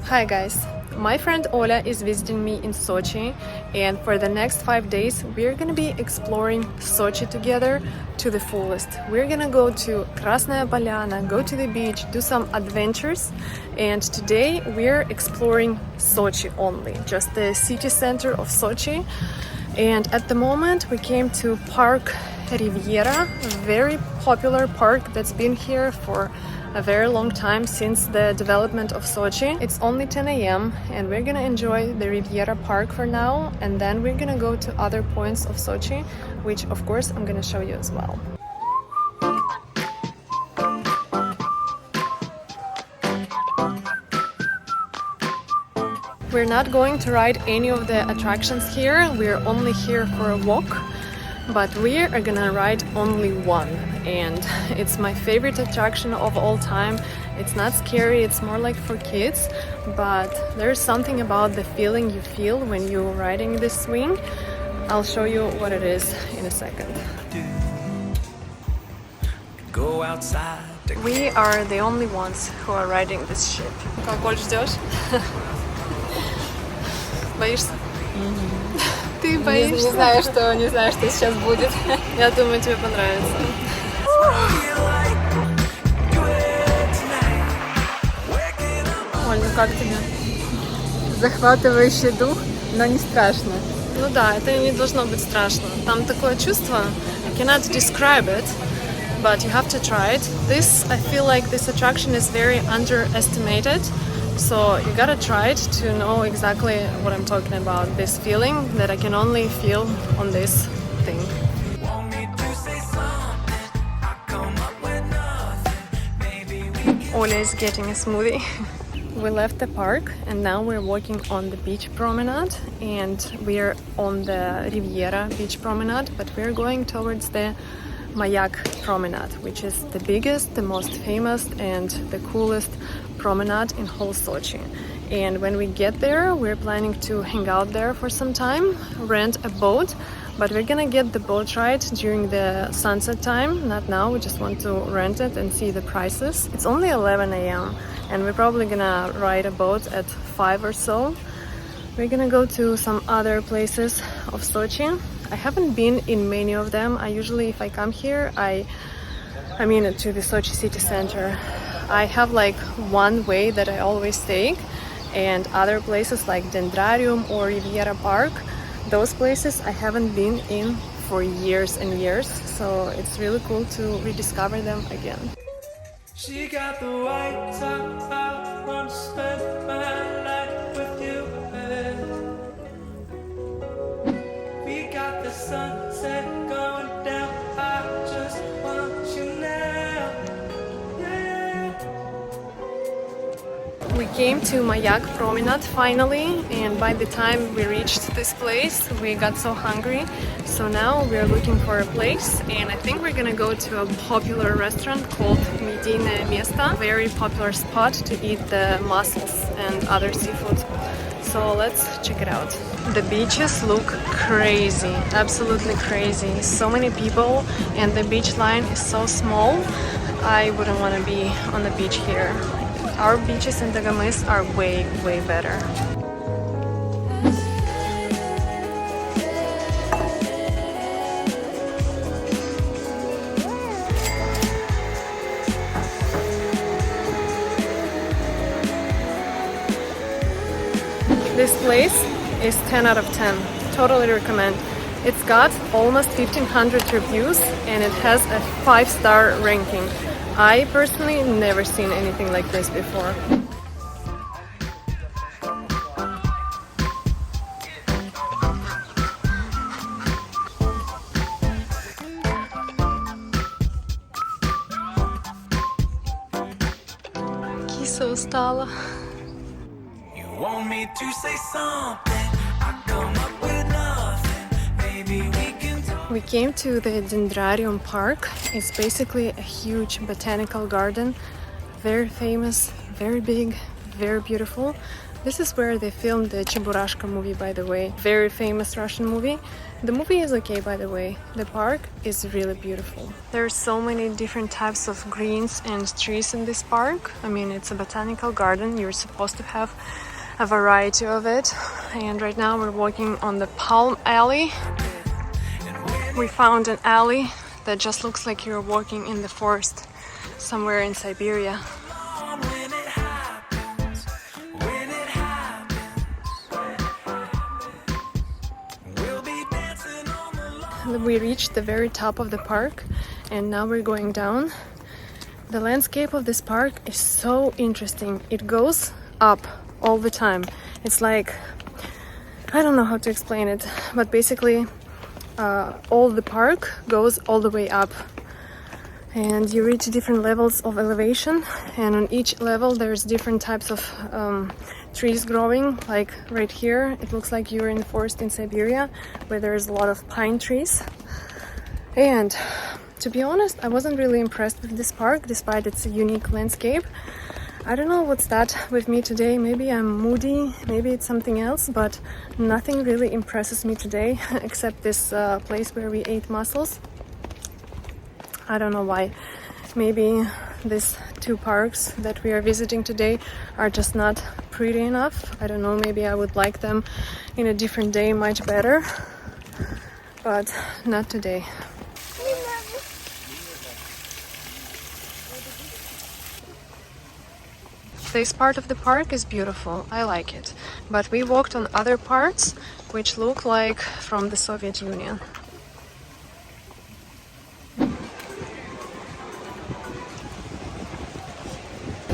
Hi guys, my friend Ola is visiting me in Sochi, and for the next 5 days we're gonna be exploring Sochi together to the fullest. We're gonna go to Krasnaya Polyana, go to the beach, do some adventures, and today we're exploring Sochi only, just the city center of Sochi. And at the moment we came to Park Riviera, a very popular park that's been here for a very long time, since the development of Sochi. It's only 10 a.m. and we're gonna enjoy the Riviera Park for now, and then we're gonna go to other points of Sochi, which of course I'm gonna show you as well. We're not going to ride any of the attractions here, we're only here for a walk, but we are gonna ride only one, and it's my favorite attraction of all time. It's not scary, it's more like for kids, but there's something about the feeling you feel when you're riding this swing. I'll show you what it is in a second. Go outside. We are the only ones who are riding this ship. Как ждешь? Боишься? Ты боишься? Не знаю, что сейчас будет. Я думаю, тебе понравится. Оль, ну как тебе? Захватывающий дух, но не страшно. Ну да, это не должно быть страшно. Там такое чувство, I cannot describe it, but you have to try it. I feel like this attraction is very underestimated. So you gotta try it to know exactly what I'm talking about. This feeling that I can only feel on this thing. Ola is getting a smoothie. We left the park and now we're walking on the beach promenade, and we're on the Riviera beach promenade, but we're going towards the Mayak promenade, which is the biggest, the most famous and the coolest promenade in whole Sochi. And when we get there, we're planning to hang out there for some time, rent a boat, but we're gonna get the boat ride during the sunset time, not now. We just want to rent it and see the prices. It's only 11 a.m. and we're probably gonna ride a boat at 5 or so. We're gonna go to some other places of Sochi. I haven't been in many of them. I usually, if I come here, I mean to the Sochi city center, I have like one way that I always take, and other places like Dendrarium or Riviera Park, those places I haven't been in for years and years, so it's really cool to rediscover them again. She got the white top, I want to spend my life with you. We got the sunset going down, I just want you now. Yeah. We came to Mayak Promenade finally, and by the time we reached this place we got so hungry, so now we're looking for a place, and I think we're gonna go to a popular restaurant called Medine Место, very popular spot to eat the mussels and other seafood. So let's check it out. The beaches look crazy, absolutely crazy. So many people and the beach line is so small. I wouldn't want to be on the beach here. Our beaches in Dagamis are way, way better. This place is 10 out of 10. Totally recommend. It's got almost 1,500 reviews and it has a 5-star ranking. I personally never seen anything like this before. Киса устала. Want me to say something, I come up with nothing. Maybe we can talk. We came to the Dendrarium Park. It's basically a huge botanical garden, very famous, very big, very beautiful. This is where they filmed the Cheburashka movie, by the way. Very famous Russian movie. The movie is okay, by the way. The park is really beautiful. There are so many different types of greens and trees in this park. I mean, it's a botanical garden. You're supposed to have a variety of it. And right now we're walking on the Palm Alley. We found an alley that just looks like you're walking in the forest somewhere in Siberia. We reached the very top of the park and now we're going down. The landscape of this park is so interesting. It goes up all the time. It's like, I don't know how to explain it, but basically all the park goes all the way up. And you reach different levels of elevation, and on each level there's different types of trees growing. Like right here, it looks like you're in the forest in Siberia, where there's a lot of pine trees. And to be honest, I wasn't really impressed with this park, despite its unique landscape. I don't know what's that with me today. Maybe I'm moody, maybe it's something else, but nothing really impresses me today, except this place where we ate mussels. I don't know why. Maybe these two parks that we are visiting today are just not pretty enough. I don't know, maybe I would like them in a different day much better, but not today. This part of the park is beautiful, I like it, but we walked on other parts which look like from the Soviet Union.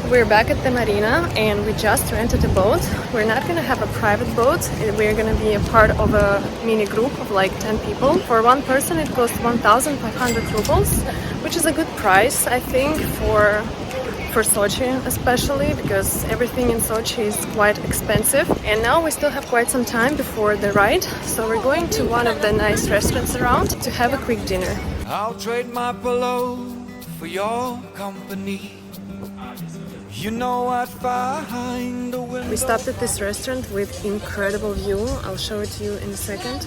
We're back at the marina and we just rented a boat. We're not gonna have a private boat, we're gonna be a part of a mini group of like 10 people. For one person it costs 1,500 rubles, which is a good price, I think, for Sochi especially, because everything in Sochi is quite expensive. And now we still have quite some time before the ride, so we're going to one of the nice restaurants around to have a quick dinner. I'll trade my pillow for your company. You know I'd find a window. We stopped at this restaurant with incredible view. I'll show it to you in a second.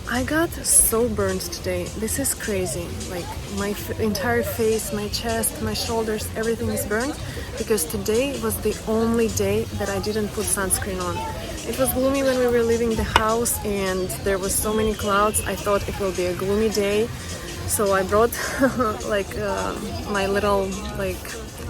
I got so burned today. This is crazy. Like my entire face, my chest, my shoulders, everything is burned because today was the only day that I didn't put sunscreen on. It was gloomy when we were leaving the house and there was so many clouds. I thought it will be a gloomy day. So I brought my little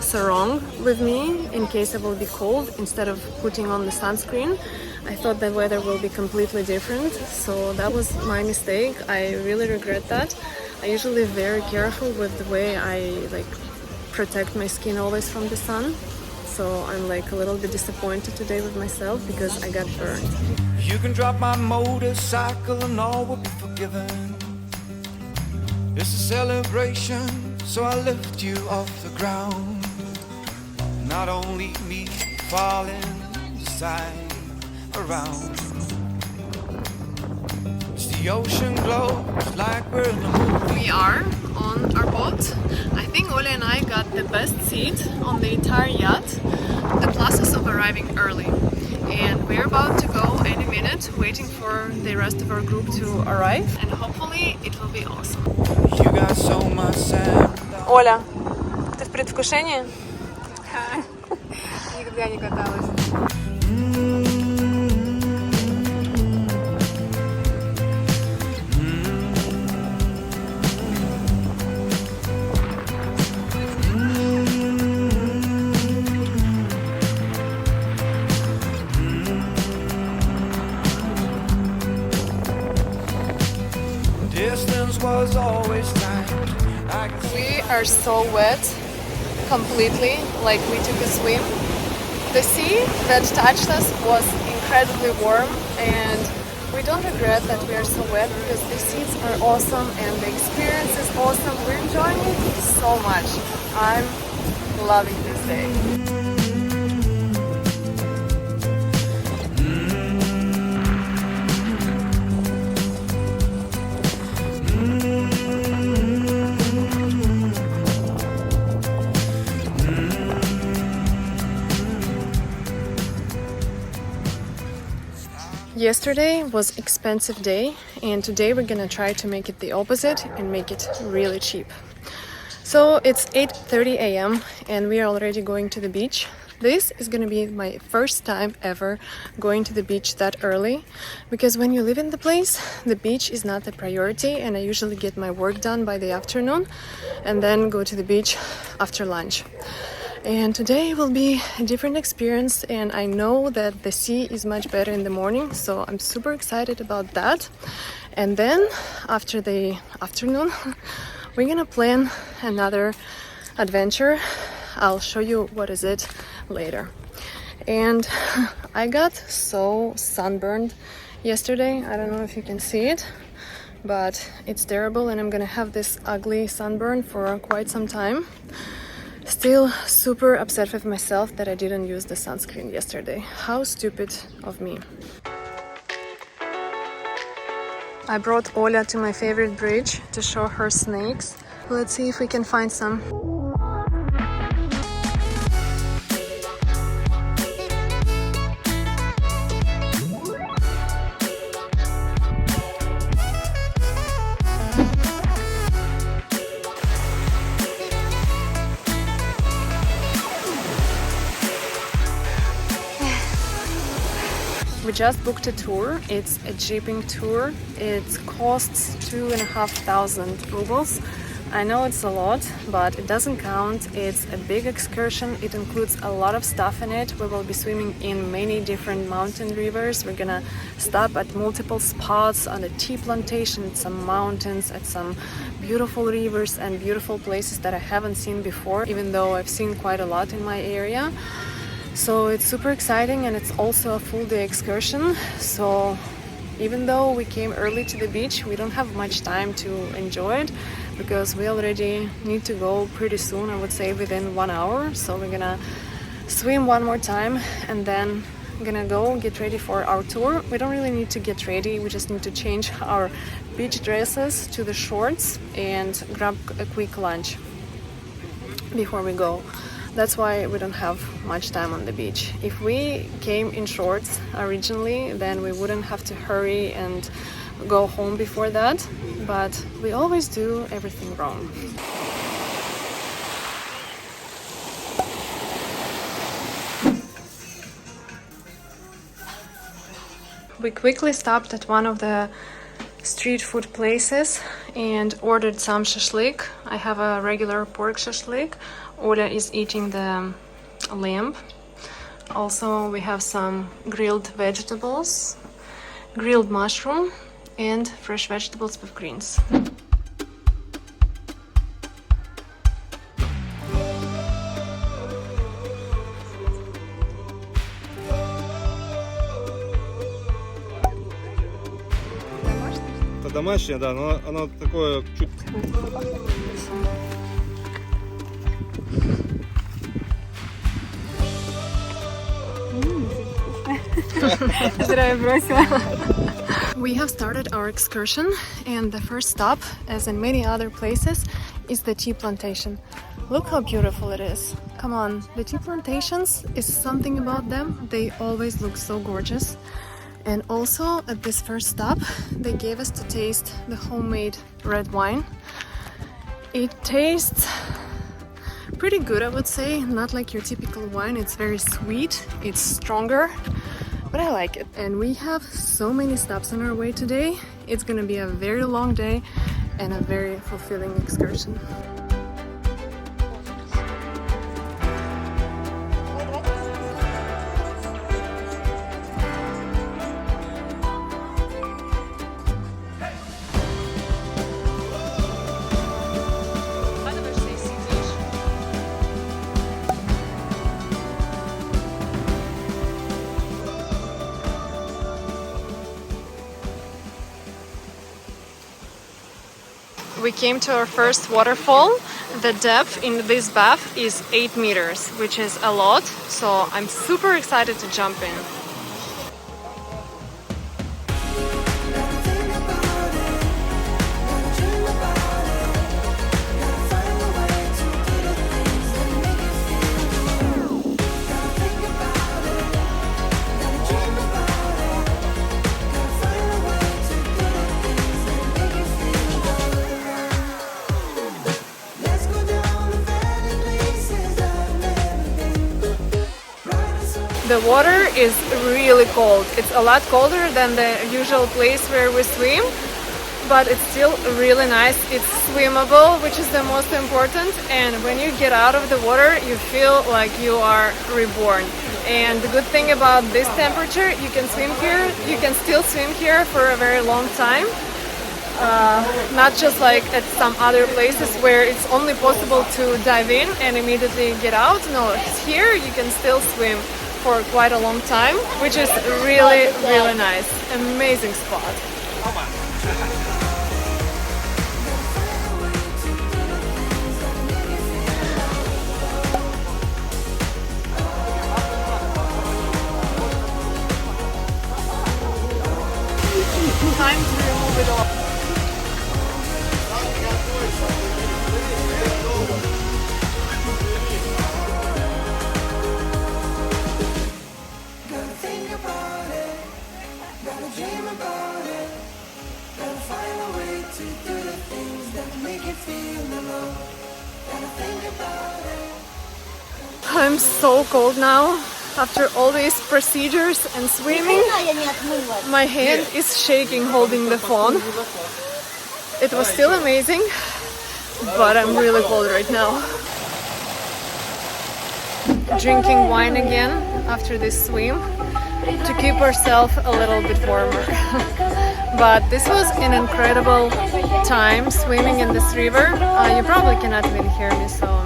sarong with me in case I will be cold instead of putting on the sunscreen. I thought the weather will be completely different, so that was my mistake. I really regret that. I usually very careful with the way I protect my skin always from the sun. So I'm a little bit disappointed today with myself because I got burned. You can drop my motorcycle and all will be forgiven. It's a celebration, so I lift you off the ground. Not only me falling side around. As the ocean glows like we're in the moon. We are on our boat. I think Oля and I got the best seat on the entire yacht. The pluses of arriving early. And we're about to go any minute, waiting for the rest of our group to arrive. And hopefully it will be awesome. You got so much sand. Оля, ты в предвкушении? Никогда не каталась. Distance was always tight. We are so wet, completely, like we took a swim. The sea that touched us was incredibly warm and we don't regret that we are so wet because the seats are awesome and the experience is awesome. We're enjoying it so much. I'm loving this day. Yesterday was expensive day, and today we're gonna try to make it the opposite and make it really cheap. So it's 8:30 a.m. and we are already going to the beach. This is gonna be my first time ever going to the beach that early, because when you live in the place, the beach is not a priority, and I usually get my work done by the afternoon and then go to the beach after lunch. And today will be a different experience, and I know that the sea is much better in the morning, so I'm super excited about that. And then after the afternoon, we're gonna plan another adventure. I'll show you what is it later. And I got so sunburned yesterday. I don't know if you can see it, but it's terrible, and I'm gonna have this ugly sunburn for quite some time. Still super upset with myself that I didn't use the sunscreen yesterday. How stupid of me. I brought Oля to my favorite bridge to show her snakes. Let's see if we can find some. We just booked a tour. It's a jeeping tour. It costs 2,500 rubles. I know it's a lot, but it doesn't count. It's a big excursion. It includes a lot of stuff in it. We will be swimming in many different mountain rivers. We're gonna stop at multiple spots on a tea plantation, at some mountains, at some beautiful rivers and beautiful places that I haven't seen before, even though I've seen quite a lot in my area. So it's super exciting, and it's also a full day excursion. So even though we came early to the beach, we don't have much time to enjoy it, because we already need to go pretty soon, I would say within 1 hour. So we're gonna swim one more time and then I'm gonna go get ready for our tour. We don't really need to get ready, we just need to change our beach dresses to the shorts and grab a quick lunch before we go. That's why we don't have much time on the beach. If we came in shorts originally, then we wouldn't have to hurry and go home before that, but we always do everything wrong. We quickly stopped at one of the street food places and ordered some shashlik. I have a regular pork shashlik. Oля is eating the lamb. Also, we have some grilled vegetables, grilled mushroom, and fresh vegetables with greens. Это домашнее, да, но оно такое чуть... We have started our excursion, and the first stop, as in many other places, is the tea plantation. Look how beautiful it is. Come on, the tea plantations is something about them. They always look so gorgeous. And also at this first stop, they gave us to taste the homemade red wine. It tastes pretty good, I would say. Not like your typical wine. It's very sweet, it's stronger, but I like it. And we have so many stops on our way today. It's gonna be a very long day and a very fulfilling excursion. We came to our first waterfall. The depth in this bath is 8 meters, which is a lot, so I'm super excited to jump in. the water is really cold. It's a lot colder than the usual place where we swim, but it's still really nice. It's swimmable, which is the most important, and when you get out of the water you feel like you are reborn. And the good thing about this temperature, you can still swim here for a very long time. Not just like at some other places where it's only possible to dive in and immediately get out. No, here you can still swim for quite a long time, which is really, really nice. Amazing spot. Time to remove it all. Gotta think about it, gotta dream about it, gotta find a way to do the things that make you feel alone. Gotta think about it. I'm so cold now. After all these procedures and swimming, my hand is shaking holding the phone. It was still amazing, but I'm really cold right now. Drinking wine again after this swim to keep ourselves a little bit warmer. But this was an incredible time swimming in this river. You probably cannot even hear me, so...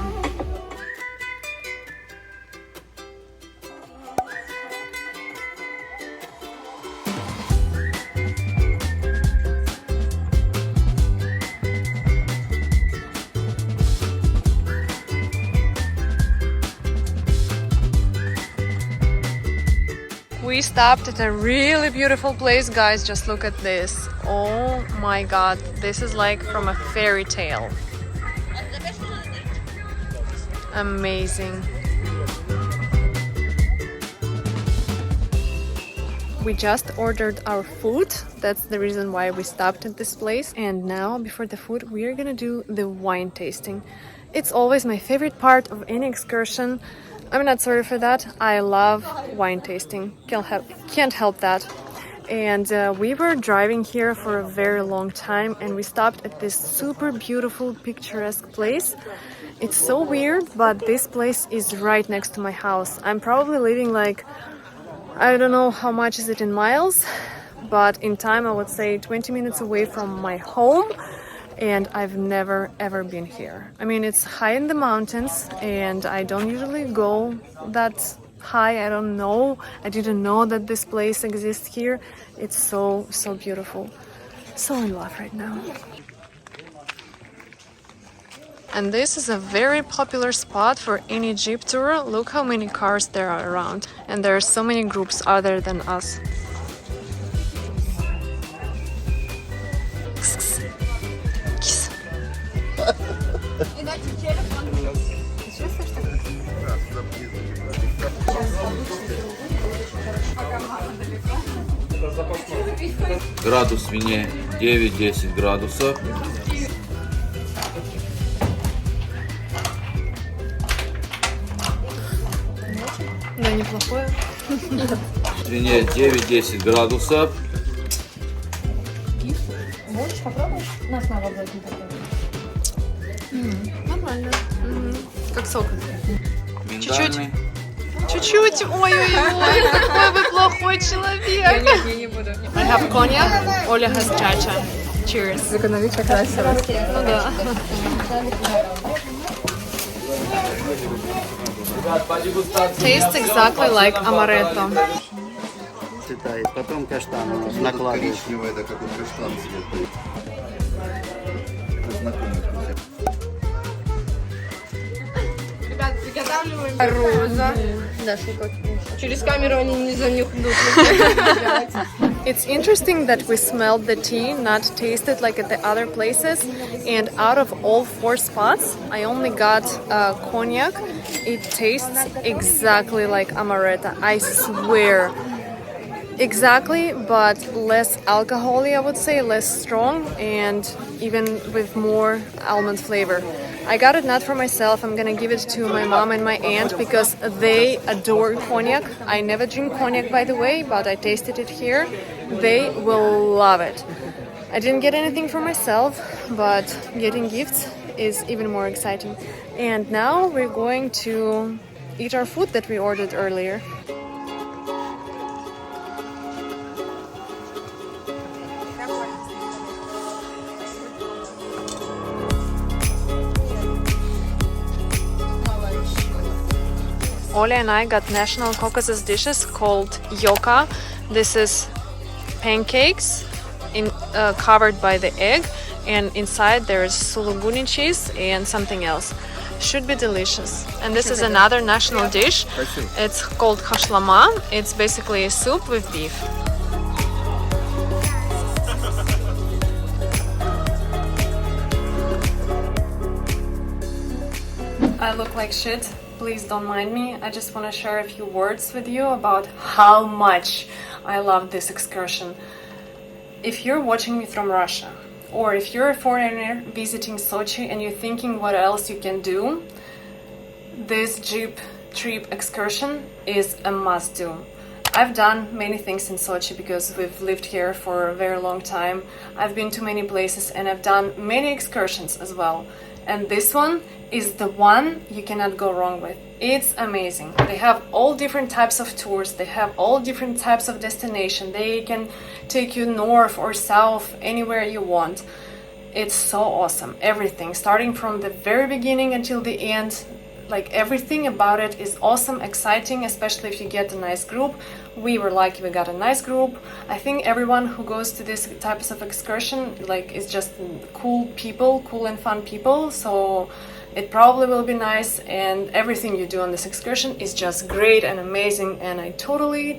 We stopped at a really beautiful place, guys. Just look at this. Oh my god, this is like from a fairy tale. Amazing. We just ordered our food. That's the reason why we stopped at this place. And now, before the food, we are gonna do the wine tasting. It's always my favorite part of any excursion. I'm not sorry for that. I love wine tasting. Can't help that. And we were driving here for a very long time, and we stopped at this super beautiful, picturesque place. It's so weird, but this place is right next to my house. I'm probably living like, I don't know how much is it in miles, but in time I would say 20 minutes away from my home. And I've never ever been here. I mean, it's high in the mountains and I don't usually go that high. I didn't know that this place exists here. It's so beautiful. So in love right now. And this is a very popular spot for any jeep tour. Look how many cars there are around. And there are so many groups other than us. Градус в вине 9-10 градусов. Да, неплохое. В вине 9-10 градусов. Можешь попробовать? У нас на облаке такой. Нормально. Как сок. Миндальный. Чуть-чуть. Ой-ой-ой, какой вы плохой человек. Нет, я не буду. I have cognac, Оля has chacha. Cheers. Сэкономить красиво. Ну да. Tastes exactly like amaretto. Цветает. Потом каштан накладываешь. Коричневый, это как у каштан цвет. Ребят, приготавливаем роза. Да, через камеру они не занюхнут. It's interesting that we smelled the tea, not tasted like at the other places. And out of all 4 spots, I only got cognac. It tastes exactly like amaretto. I swear. Exactly, but less alcohol-y, I would say, less strong, and even with more almond flavor. I got it not for myself. I'm gonna give it to my mom and my aunt because they adore cognac. I never drink cognac, by the way, but I tasted it here. They will love it. I didn't get anything for myself, but getting gifts is even more exciting. And now we're going to eat our food that we ordered earlier. Oля and I got National Caucasus dishes called yoka. This is pancakes covered by the egg, and inside there's suluguni cheese and something else. Should be delicious. And this is another national dish. It's called hashlama. It's basically a soup with beef. I look like shit. Please don't mind me. I just want to share a few words with you about how much I love this excursion. If you're watching me from Russia, or if you're a foreigner visiting Sochi and you're thinking what else you can do, this jeep trip excursion is a must-do. I've done many things in Sochi because we've lived here for a very long time. I've been to many places and I've done many excursions as well. And this one is the one you cannot go wrong with. It's amazing. They have all different types of tours. They have all different types of destination. They can take you north or south, anywhere you want. It's so awesome. Everything, starting from the very beginning until the end, like everything about it is awesome, exciting, especially if you get a nice group. We were lucky we got a nice group. I think everyone who goes to this types of excursion is just cool people, cool and fun people. So it probably will be nice, and everything you do on this excursion is just great and amazing, and I totally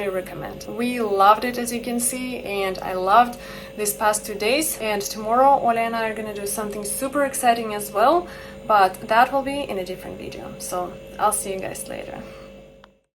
recommend. We loved it, as you can see, and I loved these past 2 days. And tomorrow Oля and I are gonna do something super exciting as well, but that will be in a different video. So I'll see you guys later.